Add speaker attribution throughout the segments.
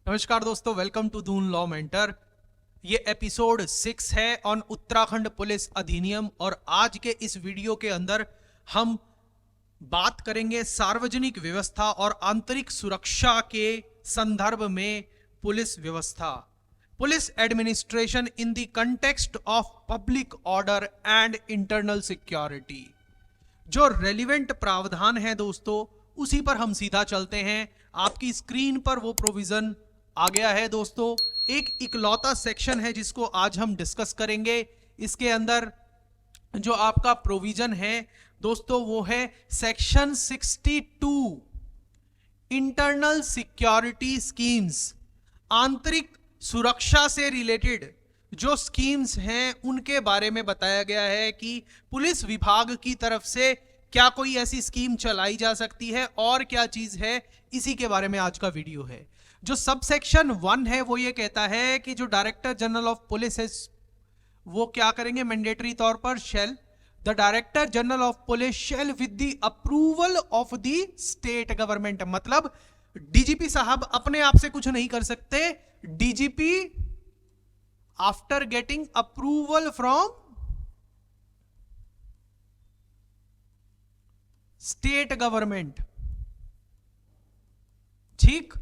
Speaker 1: नमस्कार दोस्तों, welcome to Doon law mentor. ये एपिसोड 6 है ऑन उत्तराखंड पुलिस अधिनियम। और आज के इस वीडियो के अंदर हम बात करेंगे सार्वजनिक व्यवस्था और आंतरिक सुरक्षा के संदर्भ में पुलिस व्यवस्था, police administration in the context of public order and internal security. जो रेलिवेंट प्रावधान है दोस्तों, उसी पर हम सीधा चलते हैं। आपकी स्क्रीन पर वो प्रोविजन आ गया है दोस्तों। एक इकलौता सेक्शन है जिसको आज हम डिस्कस करेंगे। इसके अंदर जो आपका प्रोविजन है दोस्तों वो है सेक्शन 62, इंटरनल सिक्योरिटी स्कीम्स। आंतरिक सुरक्षा से रिलेटेड जो स्कीम्स हैं उनके बारे में बताया गया है कि पुलिस विभाग की तरफ से क्या कोई ऐसी स्कीम चलाई जा सकती है और क्या चीज है, इसी के बारे में आज का वीडियो है। जो सब सेक्शन 1 है वो ये कहता है कि जो डायरेक्टर जनरल ऑफ पुलिस है वो क्या करेंगे, मैंडेटरी तौर पर the director general of police shall with the approval of the state government. मतलब डीजीपी साहब अपने आप से कुछ नहीं कर सकते। DGP after getting approval from state government, ठीक,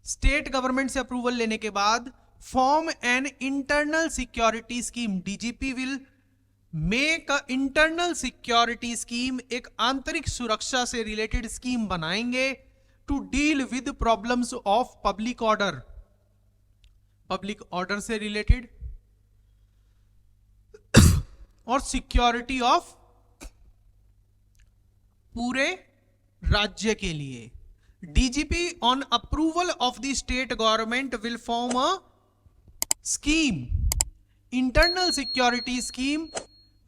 Speaker 1: स्टेट गवर्नमेंट से अप्रूवल लेने के बाद form an internal security scheme. DGP will make a internal security scheme, एक आंतरिक सुरक्षा से रिलेटेड स्कीम बनाएंगे to deal with problems of public order, public order से रिलेटेड और सिक्योरिटी ऑफ पूरे राज्य के लिए। DGP on approval of the state government will form a scheme, internal security scheme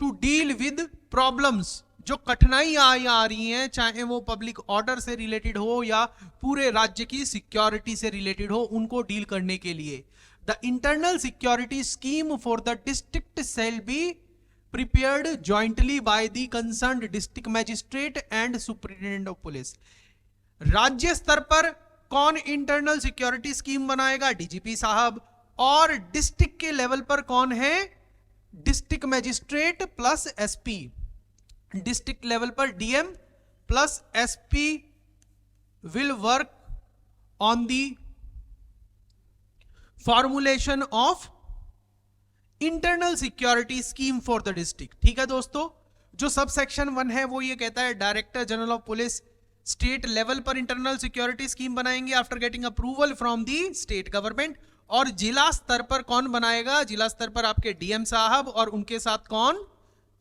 Speaker 1: to deal with problems। जो कठिनाई आ रही हैं, चाहे वो पब्लिक ऑर्डर से रिलेटेड हो या पूरे राज्य की सिक्योरिटी से रिलेटेड हो, उनको डील करने के लिए the internal security scheme for the district shall be prepared jointly by the concerned district magistrate and superintendent of police। राज्य स्तर पर कौन इंटरनल सिक्योरिटी स्कीम बनाएगा, डीजीपी साहब। और डिस्ट्रिक्ट के लेवल पर कौन है, district magistrate plus SP. District level पर DM plus SP will work on the formulation of internal security scheme for the district. ठीक है दोस्तों, जो सब सेक्शन 1 है वो ये कहता है director general of police state level पर इंटरनल सिक्योरिटी स्कीम बनाएंगे after getting approval from the state government. और जिला स्तर पर कौन बनाएगा, जिला स्तर पर आपके डीएम साहब और उनके साथ कौन,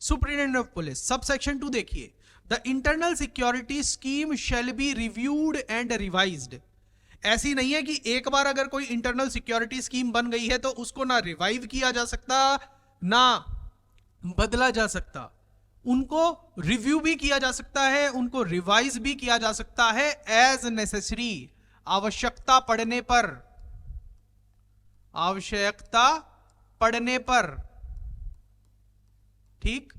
Speaker 1: superintendent of police. Sub section 2 देखिए, the internal security scheme shall be reviewed and revised. ऐसी नहीं है कि एक बार अगर कोई इंटरनल सिक्योरिटी स्कीम बन गई है तो उसको ना रिवाइव किया जा सकता ना बदला जा सकता। उनको रिव्यू भी किया जा सकता है, उनको रिवाइज भी किया जा सकता है एज नेसेसरी, आवश्यकता पड़ने पर, आवश्यकता पड़ने पर, ठीक।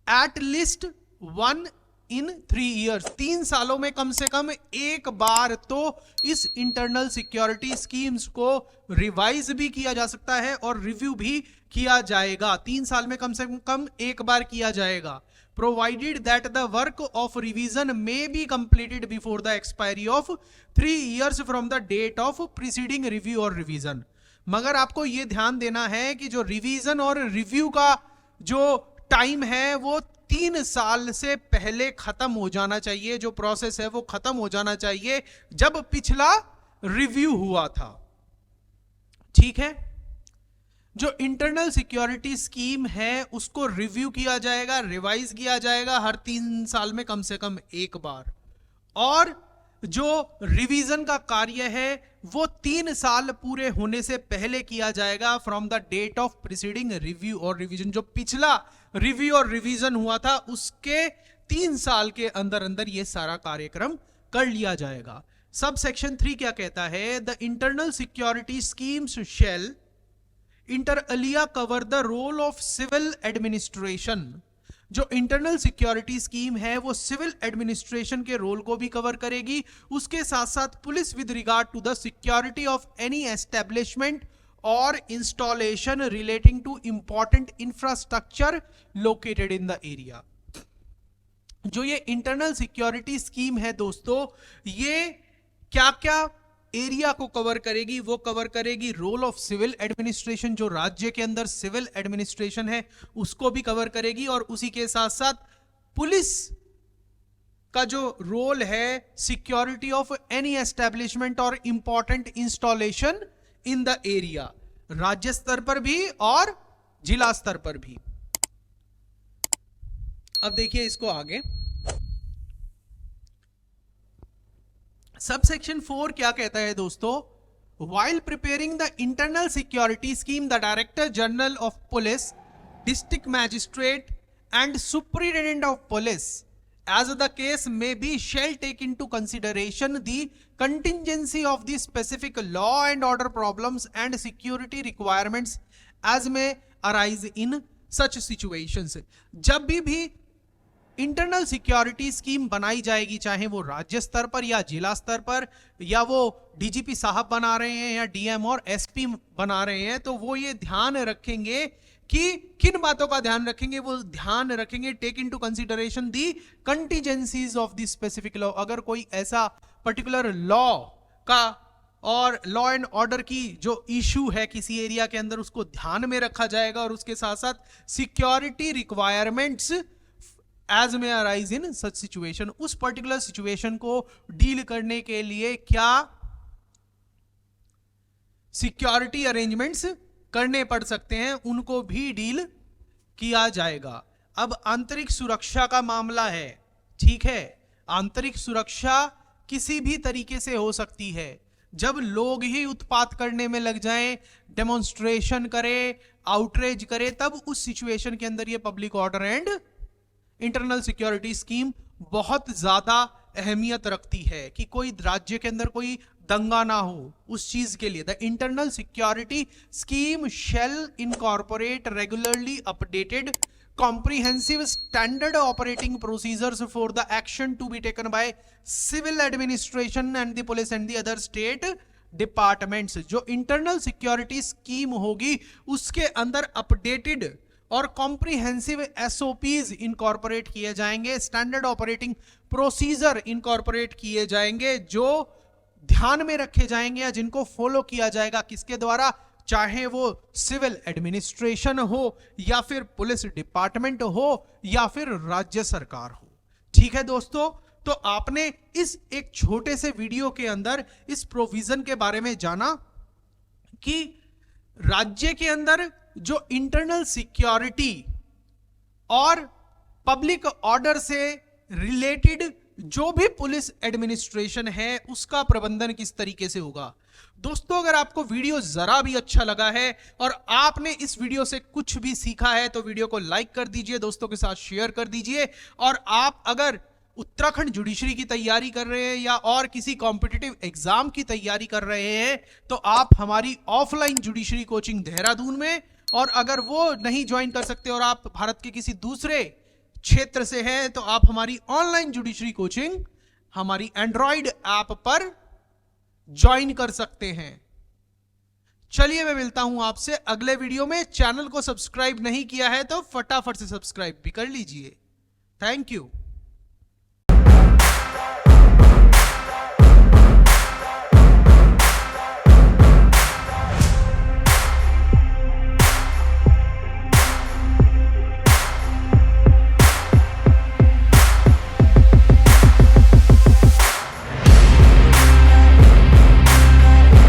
Speaker 1: एट लिस्ट 1 इन 3 ईयर्स, 3 सालों में कम से कम एक बार तो इस इंटरनल सिक्योरिटी स्कीम्स को रिवाइज भी किया जा सकता है और रिव्यू भी किया जाएगा। 3 साल में कम से कम एक बार किया जाएगा। Provided that the work of revision may be completed before the expiry of 3 years from the date of preceding review और रिवीजन। मगर आपको यह ध्यान देना है कि जो रिवीजन और रिव्यू का जो टाइम है वो 3 साल से पहले खत्म हो जाना चाहिए। जो प्रोसेस है वो खत्म हो जाना चाहिए जब पिछला रिव्यू हुआ था, ठीक है। जो इंटरनल सिक्योरिटी स्कीम है उसको रिव्यू किया जाएगा, रिवाइज किया जाएगा हर 3 साल में कम से कम एक बार। और जो रिवीजन का कार्य है वो 3 साल पूरे होने से पहले किया जाएगा from the date of preceding review और रिवीजन। जो पिछला रिव्यू और रिवीजन हुआ था उसके 3 साल के अंदर अंदर ये सारा कार्यक्रम कर लिया जाएगा। सब सेक्शन 3 क्या कहता है, the internal security schemes shall inter alia cover the role of civil administration जो इंटरनल सिक्योरिटी स्कीम है वो सिविल एडमिनिस्ट्रेशन के रोल को भी कवर करेगी, उसके साथ साथ police with regard to the security of any establishment और installation relating to important infrastructure located in the area. जो ये इंटरनल सिक्योरिटी स्कीम है दोस्तों, ये क्या क्या एरिया को कवर करेगी? वो कवर करेगी रोल ऑफ सिविल एडमिनिस्ट्रेशन, जो राज्य के अंदर सिविल एडमिनिस्ट्रेशन है उसको भी कवर करेगी, और उसी के साथ साथ पुलिस का जो रोल है सिक्योरिटी ऑफ एनी एस्टेब्लिशमेंट और important installation in the area, राज्य स्तर पर भी और जिला स्तर पर भी। अब देखिए इसको आगे, सबसेक्शन 4 क्या कहता है दोस्तों? While preparing the internal security scheme, the Director General of Police, District Magistrate and Superintendent of Police, as the case may be, shall take into consideration the contingency of the specific law and order problems and security requirements as may arise in such situations। जब भी internal security scheme बनाई जाएगी, चाहे वो राज्य स्तर पर या जिला स्तर पर, या वो डीजीपी साहब बना रहे हैं या डीएम और एसपी बना रहे हैं, तो वो ये ध्यान रखेंगे कि किन बातों का ध्यान रखेंगे? वो ध्यान रखेंगे take into consideration the contingencies of the specific law. अगर कोई ऐसा पर्टिकुलर लॉ का और लॉ एंड ऑर्डर की जो इशू है किसी एरिया के अंदर, उसको ध्यान में रखा जाएगा, और उसके साथ साथ सिक्योरिटी रिक्वायरमेंट्स एज में अराइज इन सच सिचुएशन, उस पर्टिकुलर सिचुएशन को डील करने के लिए क्या सिक्योरिटी अरेंजमेंट्स करने पड़ सकते हैं, उनको भी डील किया जाएगा। अब आंतरिक सुरक्षा का मामला है, ठीक है, आंतरिक सुरक्षा किसी भी तरीके से हो सकती है। जब लोग ही उत्पात करने में लग जाएं, डेमोन्स्ट्रेशन करें, आउटरेज करें, तब उस सिचुएशन के अंदर ये public order and internal security scheme बहुत ज्यादा अहमियत रखती है कि कोई राज्य के अंदर कोई दंगा ना हो। उस चीज के लिए the internal security scheme shall incorporate regularly updated comprehensive standard operating procedures for the action to be taken by civil administration and the police and the other state departments। जो इंटरनल सिक्योरिटी स्कीम होगी उसके अंदर updated और comprehensive SOPs incorporate किए जाएंगे, standard operating procedure incorporate किए जाएंगे, जो ध्यान में रखे जाएंगे या जिनको फॉलो किया जाएगा, किसके द्वारा? चाहे वो सिविल एडमिनिस्ट्रेशन हो या फिर पुलिस डिपार्टमेंट हो या फिर राज्य सरकार हो। ठीक है दोस्तों, तो आपने इस एक छोटे से वीडियो के अंदर इस प्रोविजन के बारे में जाना कि राज्य के अंदर जो इंटरनल सिक्योरिटी और पब्लिक ऑर्डर से रिलेटेड जो भी पुलिस एडमिनिस्ट्रेशन है उसका प्रबंधन किस तरीके से होगा। दोस्तों, अगर आपको वीडियो जरा भी अच्छा लगा है और आपने इस वीडियो से कुछ भी सीखा है तो वीडियो को लाइक कर दीजिए, दोस्तों के साथ शेयर कर दीजिए। और आप अगर उत्तराखंड जुडिशरी की तैयारी कर रहे हैं या और किसी कॉम्पिटिटिव एग्जाम की तैयारी कर रहे हैं तो आप हमारी ऑफलाइन जुडिशरी कोचिंग देहरादून में, और अगर वो नहीं ज्वाइन कर सकते और आप भारत के किसी दूसरे क्षेत्र से हैं तो आप हमारी ऑनलाइन जुडिशरी कोचिंग हमारी एंड्रॉइड ऐप पर ज्वाइन कर सकते हैं। चलिए, मैं मिलता हूं आपसे अगले वीडियो में। चैनल को सब्सक्राइब नहीं किया है तो फटाफट से सब्सक्राइब भी कर लीजिए। Thank you.